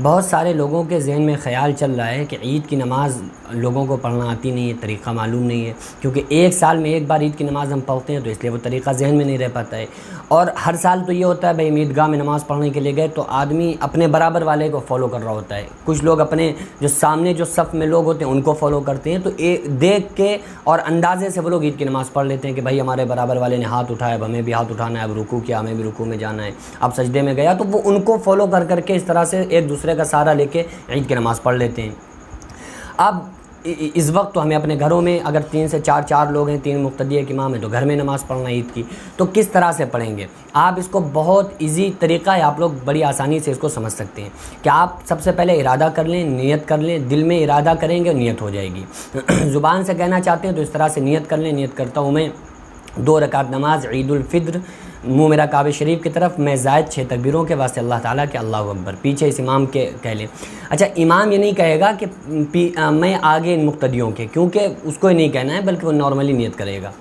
بہت سارے لوگوں کے ذہن میں خیال چل رہا ہے کہ عید کی نماز لوگوں کو پڑھنا آتی نہیں ہے، طریقہ معلوم نہیں ہے، کیونکہ ایک سال میں ایک بار عید کی نماز ہم پڑھتے ہیں تو اس لیے وہ طریقہ ذہن میں نہیں رہ پاتا ہے۔ اور ہر سال تو یہ ہوتا ہے بھائی عیدگاہ میں نماز پڑھنے کے لیے گئے تو آدمی اپنے برابر والے کو فالو کر رہا ہوتا ہے، کچھ لوگ اپنے جو سامنے جو صف میں لوگ ہوتے ہیں ان کو فالو کرتے ہیں، تو دیکھ کے اور اندازے سے وہ لوگ عید کی نماز پڑھ لیتے ہیں کہ بھائی ہمارے برابر والے نے ہاتھ اٹھایا، اب ہمیں بھی ہاتھ اٹھانا ہے، اب رکوع کیا ہمیں بھی رکوع میں جانا ہے، اب سجدے میں گیا، تو وہ ان کو فالو کر کے اس طرح سے ایک دوسرے کا سہارا لے کے عید کی نماز پڑھ لیتے ہیں۔ اب اس وقت تو ہمیں اپنے گھروں میں اگر 3 سے 4 لوگ ہیں، 3 مقتدی ایک امام ہے، تو گھر میں نماز پڑھنا عید کی، تو کس طرح سے پڑھیں گے آپ؟ اس کو بہت ایزی طریقہ ہے، آپ لوگ بڑی آسانی سے اس کو سمجھ سکتے ہیں کہ آپ سب سے پہلے ارادہ کر لیں، نیت کر لیں، دل میں ارادہ کریں گے نیت ہو جائے گی۔ زبان سے کہنا چاہتے ہیں تو اس طرح سے نیت کر لیں، نیت کرتا ہوں میں 2 رکعت نماز عید الفطر، منہ میرا کعبہ شریف کی طرف، میں زائد 6 تکبیروں کے واسطے اللہ تعالیٰ کے اللہ اکبر، پیچھے اس امام کے کہہ لیں۔ اچھا، امام یہ نہیں کہے گا کہ میں آگے ان مقتدیوں کے، کیونکہ اس کو ہی نہیں کہنا ہے بلکہ وہ نارملی نیت کرے گا۔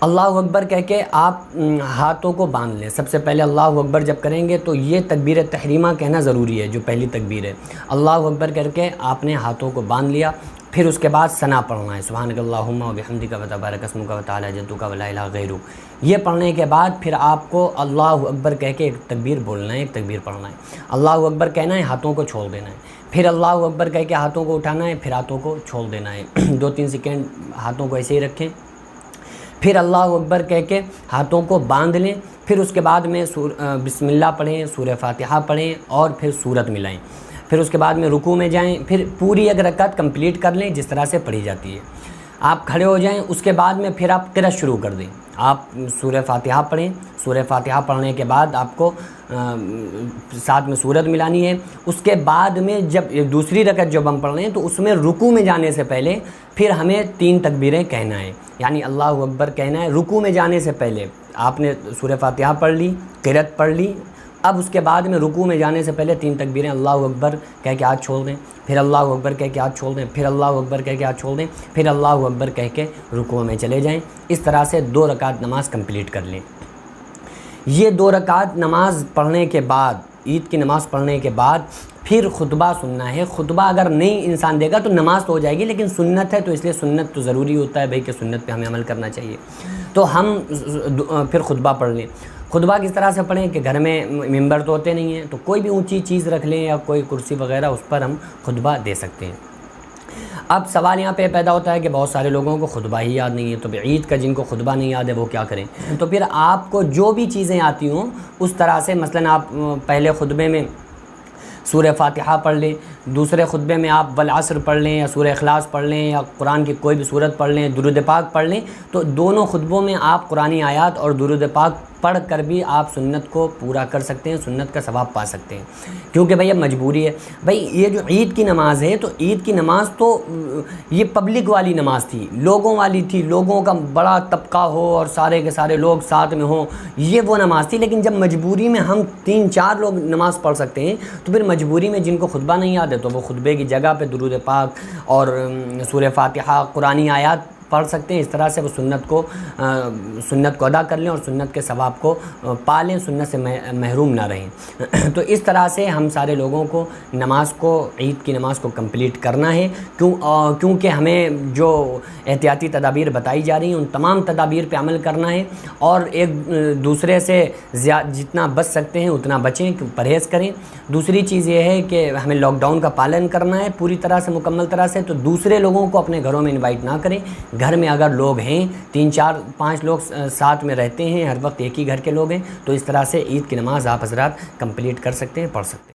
اللہ اکبر کہہ کے آپ ہاتھوں کو باندھ لیں۔ سب سے پہلے اللہ اکبر جب کریں گے تو یہ تکبیر تحریمہ کہنا ضروری ہے، جو پہلی تکبیر ہے۔ اللہ اکبر کر کے آپ نے ہاتھوں کو باندھ لیا، پھر اس کے بعد ثنا پڑھنا ہے، سبحانک اللہم و بحمدک و تبارک اسمک و تعالی جدک و لا الہ غیرک۔ یہ پڑھنے کے بعد پھر آپ کو اللہ اکبر کہہ کے ایک تکبیر بولنا ہے، ایک تکبیر پڑھنا ہے، اللہ اکبر کہنا ہے، ہاتھوں کو چھوڑ دینا ہے، پھر اللہ اکبر کہہ کے ہاتھوں کو اٹھانا ہے، پھر ہاتھوں کو چھوڑ دینا ہے۔ 2-3 سیکنڈ ہاتھوں کو ایسے ہی رکھیں، پھر اللہ اکبر کہہ کے ہاتھوں کو باندھ لیں، پھر اس کے بعد میں بسم اللہ پڑھیں، سورہ فاتحہ پڑھیں اور پھر سورت ملائیں، پھر اس کے بعد میں رکوع میں جائیں، پھر پوری ایک رکعت کمپلیٹ کر لیں جس طرح سے پڑھی جاتی ہے۔ آپ کھڑے ہو جائیں، اس کے بعد میں پھر آپ قرأت شروع کر دیں، آپ سورہ فاتحہ پڑھیں، سورہ فاتحہ پڑھنے کے بعد آپ کو ساتھ میں سورت ملانی ہے۔ اس کے بعد میں جب دوسری رکعت جب ہم پڑھ رہے ہیں تو اس میں رکوع میں جانے سے پہلے پھر ہمیں 3 تکبیریں کہنا ہے، یعنی اللہ اکبر کہنا ہے۔ رکوع میں جانے سے پہلے آپ نے سورہ فاتحہ پڑھ لی، قرأت پڑھ لی، اب اس کے بعد میں رکوع میں جانے سے پہلے 3 تکبیریں اللہ اکبر کہہ کے ہاتھ چھوڑ دیں، پھر اللہ اکبر کہہ کے ہاتھ چھوڑ دیں، پھر اللہ اکبر کہہ کے ہاتھ چھوڑ دیں، پھر اللہ اکبر کہہ کے رکوع میں چلے جائیں۔ اس طرح سے 2 رکعت نماز کمپلیٹ کر لیں۔ یہ 2 رکعت نماز پڑھنے کے بعد، عید کی نماز پڑھنے کے بعد پھر خطبہ سننا ہے۔ خطبہ اگر نہیں انسان دے گا تو نماز تو ہو جائے گی، لیکن سنت ہے تو اس لیے سنت تو ضروری ہوتا ہے بھائی کہ سنت پہ ہمیں عمل کرنا چاہیے، تو ہم پھر خطبہ پڑھ لیں۔ خطبہ کس طرح سے پڑھیں کہ گھر میں ممبر تو ہوتے نہیں ہیں، تو کوئی بھی اونچی چیز رکھ لیں یا کوئی کرسی وغیرہ، اس پر ہم خطبہ دے سکتے ہیں۔ اب سوال یہاں پہ پیدا ہوتا ہے کہ بہت سارے لوگوں کو خطبہ ہی یاد نہیں ہے، تو عید کا جن کو خطبہ نہیں یاد ہے وہ کیا کریں؟ تو پھر آپ کو جو بھی چیزیں آتی ہوں اس طرح سے، مثلاً آپ پہلے خطبے میں سورہ فاتحہ پڑھ لیں، دوسرے خطبے میں آپ والعصر پڑھ لیں یا سورہ اخلاص پڑھ لیں یا قرآن کی کوئی بھی سورت پڑھ لیں، درود پاک پڑھ لیں، تو دونوں خطبوں میں آپ قرآنی آیات اور درود پاک پڑھ کر بھی آپ سنت کو پورا کر سکتے ہیں، سنت کا ثواب پا سکتے ہیں، کیونکہ بھئی اب مجبوری ہے۔ بھئی یہ جو عید کی نماز ہے تو عید کی نماز تو یہ پبلک والی نماز تھی، لوگوں والی تھی، لوگوں کا بڑا طبقہ ہو اور سارے کے سارے لوگ ساتھ میں ہوں، یہ وہ نماز تھی۔ لیکن جب مجبوری میں ہم 3-4 لوگ نماز پڑھ سکتے ہیں تو پھر مجبوری میں جن کو خطبہ نہیں یاد ہے تو وہ خطبے کی جگہ پہ درود پاک اور سورہ فاتحہ قرآنی آیات پڑھ سکتے ہیں۔ اس طرح سے وہ سنت کو ادا کر لیں اور سنت کے ثواب کو پا لیں، سنت سے محروم نہ رہیں۔ تو اس طرح سے ہم سارے لوگوں کو نماز کو، عید کی نماز کو کمپلیٹ کرنا ہے، کیونکہ ہمیں جو احتیاطی تدابیر بتائی جا رہی ہیں ان تمام تدابیر پہ عمل کرنا ہے، اور ایک دوسرے سے جتنا بچ سکتے ہیں اتنا بچیں، پرہیز کریں۔ دوسری چیز یہ ہے کہ ہمیں لاک ڈاؤن کا پالن کرنا ہے پوری طرح سے، مکمل طرح سے، تو دوسرے لوگوں کو اپنے گھروں میں انوائٹ نہ کریں۔ گھر میں اگر لوگ ہیں 3-4-5 لوگ ساتھ میں رہتے ہیں، ہر وقت ایک ہی گھر کے لوگ ہیں، تو اس طرح سے عید کی نماز آپ حضرات کمپلیٹ کر سکتے ہیں، پڑھ سکتے ہیں۔